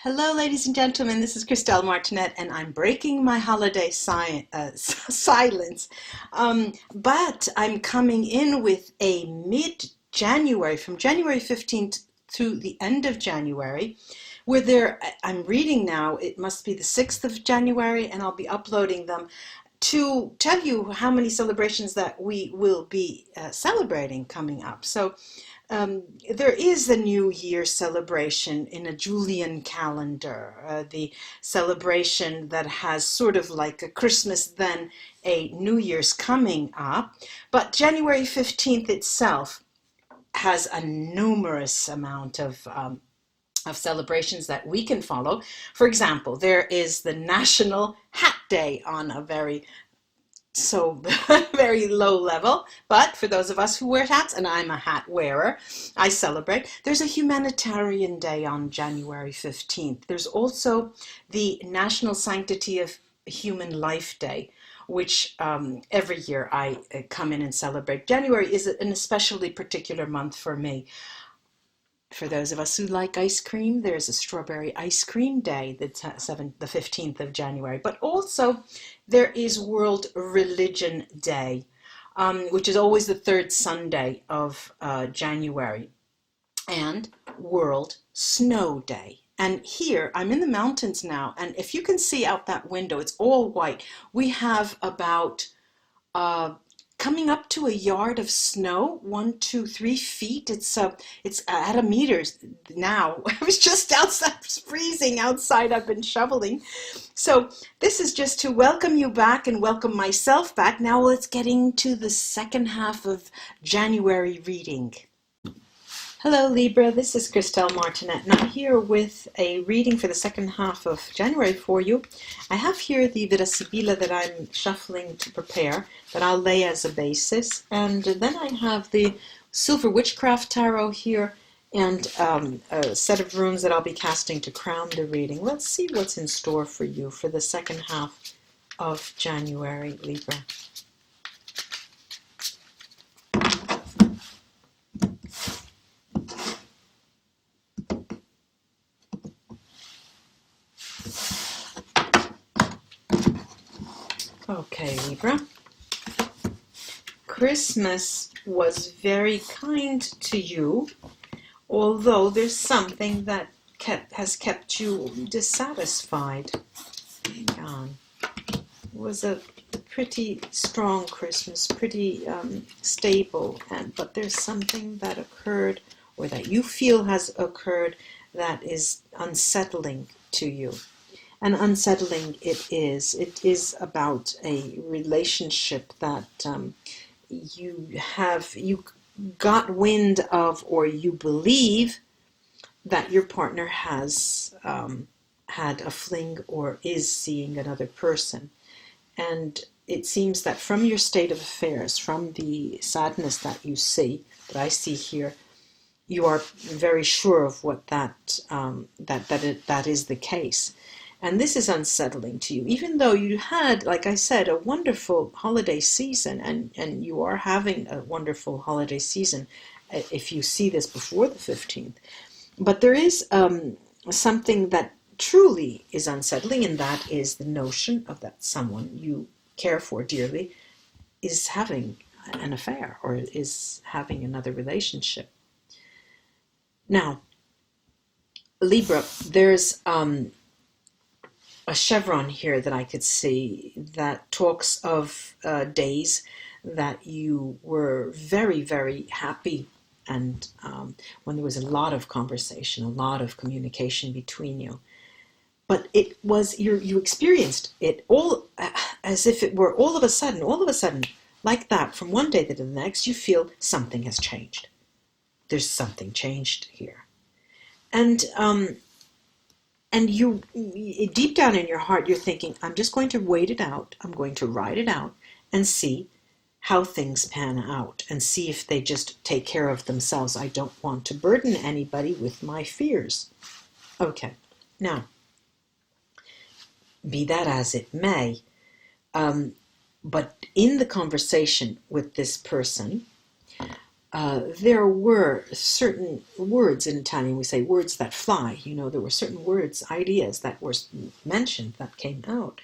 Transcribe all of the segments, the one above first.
Hello, ladies and gentlemen. This is Christelle Martinette, and I'm breaking my holiday silence. But I'm coming in with a mid-January, from January 15th to the end of January, I'm reading now, it must be the 6th of January, and I'll be uploading them to tell you how many celebrations that we will be celebrating coming up. So there is a New Year celebration in a Julian calendar, the celebration that has sort of like a Christmas, then a New Year's coming up. But January 15th itself has a numerous amount of celebrations that we can follow. For example, there is the National Hat Day on a very very low level, but for those of us who wear hats, and I'm a hat wearer, I celebrate. There's a Humanitarian Day on January 15th. There's also the National Sanctity of Human Life Day, which every year I come in and celebrate. January is an especially particular month for me. For those of us who like ice cream, there's a Strawberry Ice Cream Day, the 15th of January. But also there is World Religion Day, which is always the third Sunday of January, and World Snow Day. And here, I'm in the mountains now, and if you can see out that window, it's all white. We have about coming up to a yard of snow, 1, 2, 3 feet. It's at a meter now. I was just outside, it was freezing outside. I've been shoveling. So this is just to welcome you back and welcome myself back. Now let's get into the second half of January reading. Hello Libra, this is Christelle Martinette, and I'm here with a reading for the second half of January for you. I have here the Vida Sibila that I'm shuffling to prepare, that I'll lay as a basis, and then I have the Silver Witchcraft Tarot here, and a set of runes that I'll be casting to crown the reading. Let's see what's in store for you for the second half of January, Libra. Okay, Libra. Christmas was very kind to you, although there's something that has kept you dissatisfied. Hang on. It was a pretty strong Christmas, pretty stable, but there's something that occurred, or that you feel has occurred, that is unsettling to you. And unsettling it is. It is about a relationship that you got wind of, or you believe that your partner has had a fling or is seeing another person. And it seems that from your state of affairs, from the sadness that you see, that I see here, you are very sure of what that is the case. And this is unsettling to you, even though you had, like I said, a wonderful holiday season, and you are having a wonderful holiday season if you see this before the 15th. But there is something that truly is unsettling, and that is the notion of that someone you care for dearly is having an affair or is having another relationship. Now, Libra, there's a chevron here that I could see that talks of days that you were very, very happy, and when there was a lot of conversation, a lot of communication between you. But it was, you experienced it all as if it were all of a sudden, like that, from one day to the next, you feel something has changed. There's something changed here. And you, deep down in your heart, you're thinking, I'm just going to wait it out. I'm going to ride it out and see how things pan out and see if they just take care of themselves. I don't want to burden anybody with my fears. Okay, now, be that as it may, but in the conversation with this person, there were certain words in Italian, we say words that fly, there were certain words, ideas that were mentioned, that came out,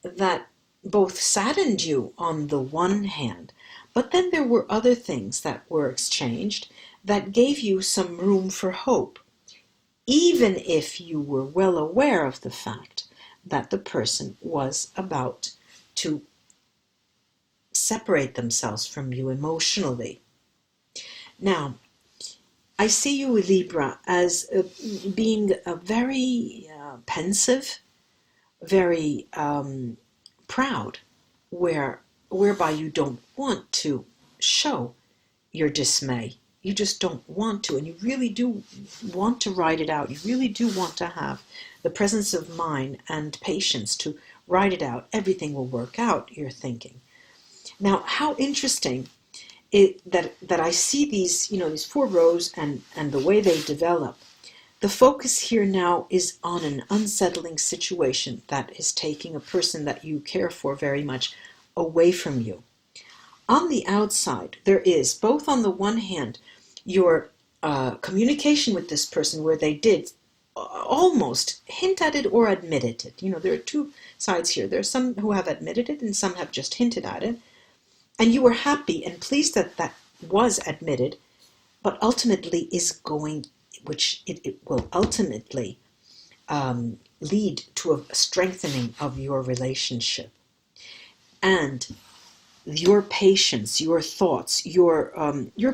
that both saddened you on the one hand, but then there were other things that were exchanged that gave you some room for hope, even if you were well aware of the fact that the person was about to separate themselves from you emotionally. Now, I see you, Libra, as being a very pensive, very proud, whereby you don't want to show your dismay. You just don't want to, and you really do want to write it out. You really do want to have the presence of mind and patience to write it out. Everything will work out, you're thinking. Now, how interesting that I see these, these 4 rows and the way they develop. The focus here now is on an unsettling situation that is taking a person that you care for very much away from you. On the outside, there is, both on the one hand, your communication with this person where they did almost hint at it or admitted it. There are 2 sides here. There are some who have admitted it and some have just hinted at it. And you were happy and pleased that that was admitted, but ultimately is going, which it will ultimately lead to a strengthening of your relationship. And your patience, your thoughts, your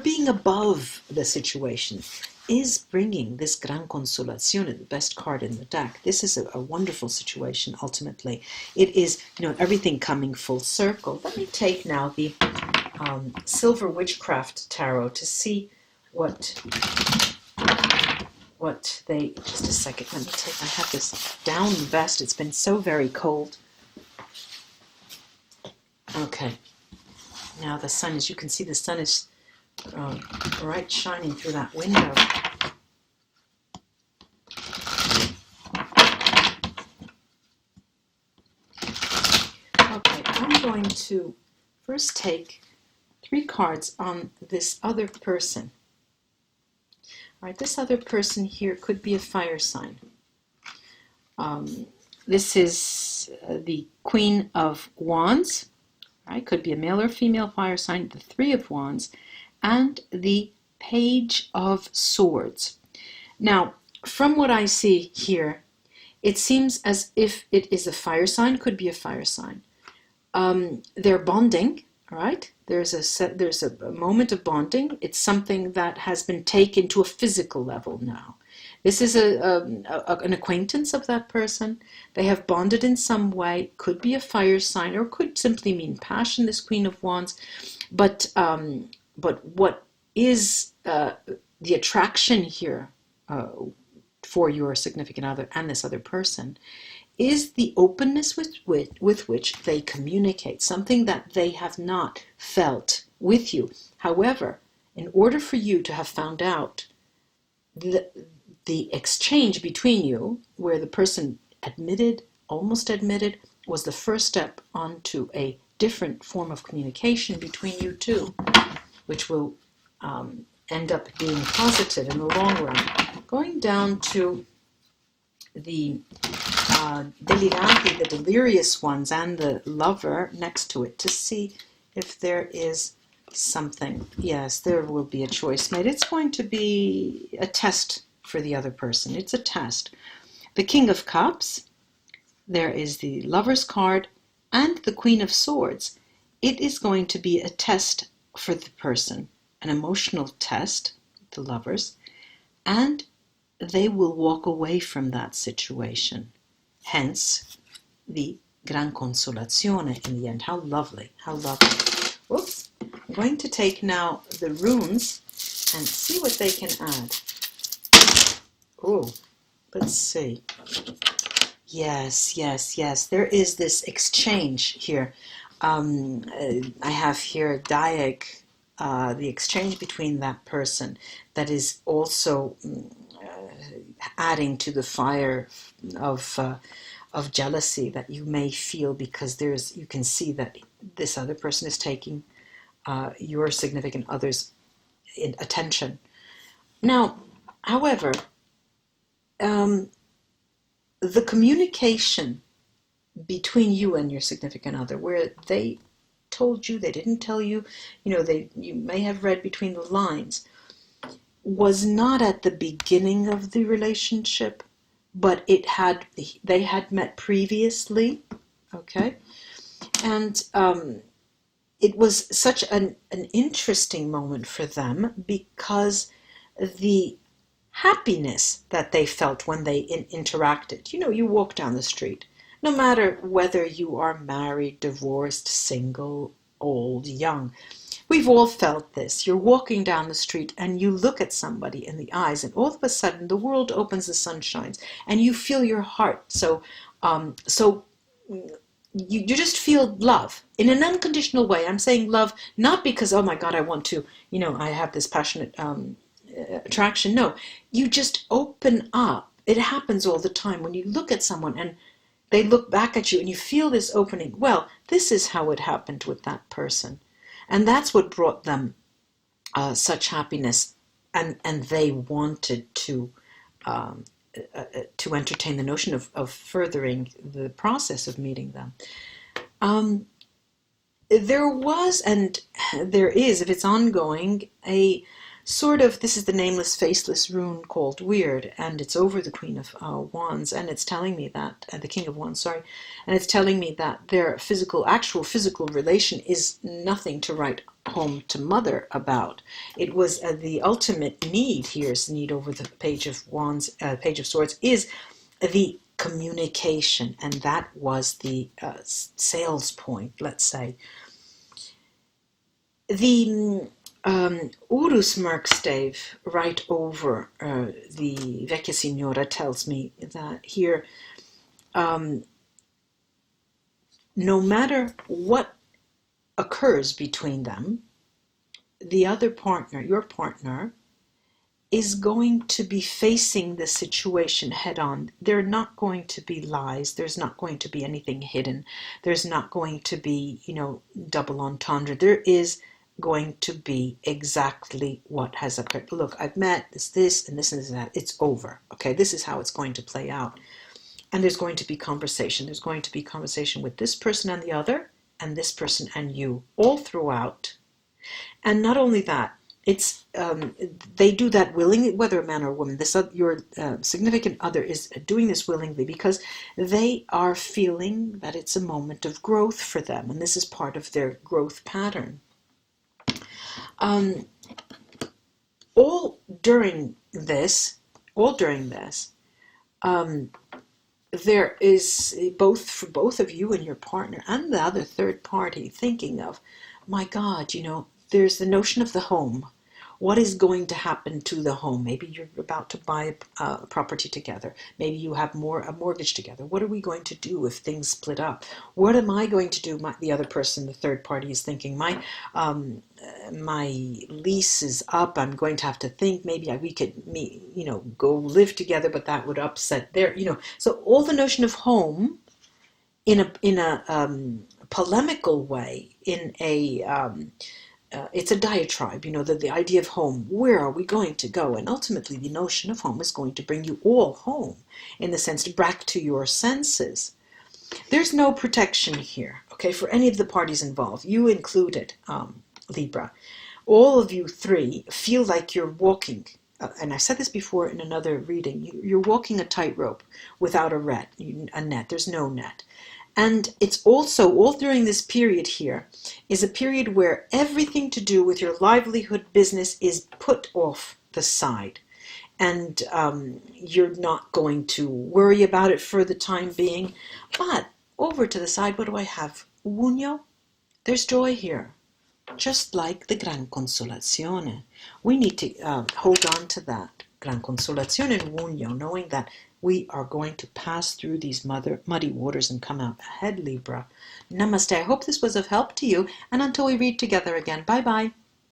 being above the situation is bringing this Gran Consolazione, the best card in the deck. This is a wonderful situation, ultimately. It is, everything coming full circle. Let me take now the Silver Witchcraft Tarot to see what they, just a second, let me take, I have this down vest. It's been so very cold. Okay. Now the sun, as you can see, the sun is bright shining through that window. Okay, I'm going to first take 3 cards on this other person. All right, this other person here could be a fire sign. This is the Queen of Wands. Right, could be a male or female fire sign, the 3 of Wands, and the Page of Swords. Now, from what I see here, it seems as if it is a fire sign, could be a fire sign. They're bonding, right? There's a moment of bonding. It's something that has been taken to a physical level now. This is an acquaintance of that person. They have bonded in some way. Could be a fire sign, or could simply mean passion, this Queen of Wands. But what is the attraction here for your significant other and this other person is the openness with which they communicate, something that they have not felt with you. However, in order for you to have found out the exchange between you, where the person almost admitted, was the first step onto a different form of communication between you two, which will end up being positive in the long run. Going down to the deliranti, the delirious ones, and the lover next to it to see if there is something. Yes, there will be a choice made. It's going to be a test for the other person. It's a test. The King of Cups, there is the Lover's card, and the Queen of Swords. It is going to be a test for the person, an emotional test, the lovers, and they will walk away from that situation. Hence, the Gran Consolazione in the end. How lovely, how lovely. Whoops. I'm going to take now the runes and see what they can add. Oh, let's see. Yes, yes, yes. There is this exchange here. I have here Diag, the exchange between that person that is also adding to the fire of jealousy that you may feel, because you can see that this other person is taking your significant other's attention. Now, however, the communication between you and your significant other, where they told you, they didn't tell you, you may have read between the lines, was not at the beginning of the relationship, but they had met previously, okay? And it was such an interesting moment for them, because the happiness that they felt when they interacted. You walk down the street, no matter whether you are married, divorced, single, old, young. We've all felt this. You're walking down the street and you look at somebody in the eyes, and all of a sudden the world opens, the sun shines, and you feel your heart. So you just feel love in an unconditional way. I'm saying love not because, oh my God, I want to, I have this passionate attraction. No, you just open up. It happens all the time when you look at someone and they look back at you and you feel this opening. Well, this is how it happened with that person. And that's what brought them such happiness. And they wanted to entertain the notion of furthering the process of meeting them. There was, and there is, if it's ongoing, a sort of, this is the nameless, faceless rune called Weird, and it's over the Queen of Wands, and it's telling me that, the King of Wands, sorry, and it's telling me that their actual physical relation is nothing to write home to mother about. It was the ultimate need. Here's the need over the Page of Wands, Page of Swords, is the communication, and that was the sales point, let's say. The Urus Merkstave, right over the Vecchia Signora, tells me that here, no matter what occurs between them, the other partner, your partner, is going to be facing the situation head on. There are not going to be lies. There's not going to be anything hidden. There's not going to be, double entendre. There is going to be exactly what has occurred. Look, I've met this and that. It's over. Okay, this is how it's going to play out. And there's going to be conversation. There's going to be conversation with this person and the other, and this person and you, all throughout. And not only that, it's they do that willingly, whether a man or a woman. Your significant other is doing this willingly because they are feeling that it's a moment of growth for them, and this is part of their growth pattern. All during this, there is for both of you and your partner and the other third party thinking of, my God, there's the notion of the home. What is going to happen to the home? Maybe you're about to buy a property together. Maybe you have a mortgage together. What are we going to do if things split up? What am I going to do? The other person, the third party, is thinking, my lease is up. I'm going to have to think maybe we could go live together, but that would upset their, So all the notion of home in a polemical way, it's a diatribe, the idea of home. Where are we going to go? And ultimately, the notion of home is going to bring you all home, in the sense, back to your senses. There's no protection here, okay, for any of the parties involved, you included, Libra. All of you three feel like you're walking, and I said this before in another reading, you're walking a tightrope without a net. There's no net. And it's also, all during this period here, is a period where everything to do with your livelihood business is put off the side. And you're not going to worry about it for the time being. But over to the side, what do I have? Unio? There's joy here. Just like the Gran Consolazione. We need to hold on to that. Gran Consolazione and Unio, knowing that we are going to pass through these muddy waters and come out ahead, Libra. Namaste. I hope this was of help to you, and until we read together again, bye-bye.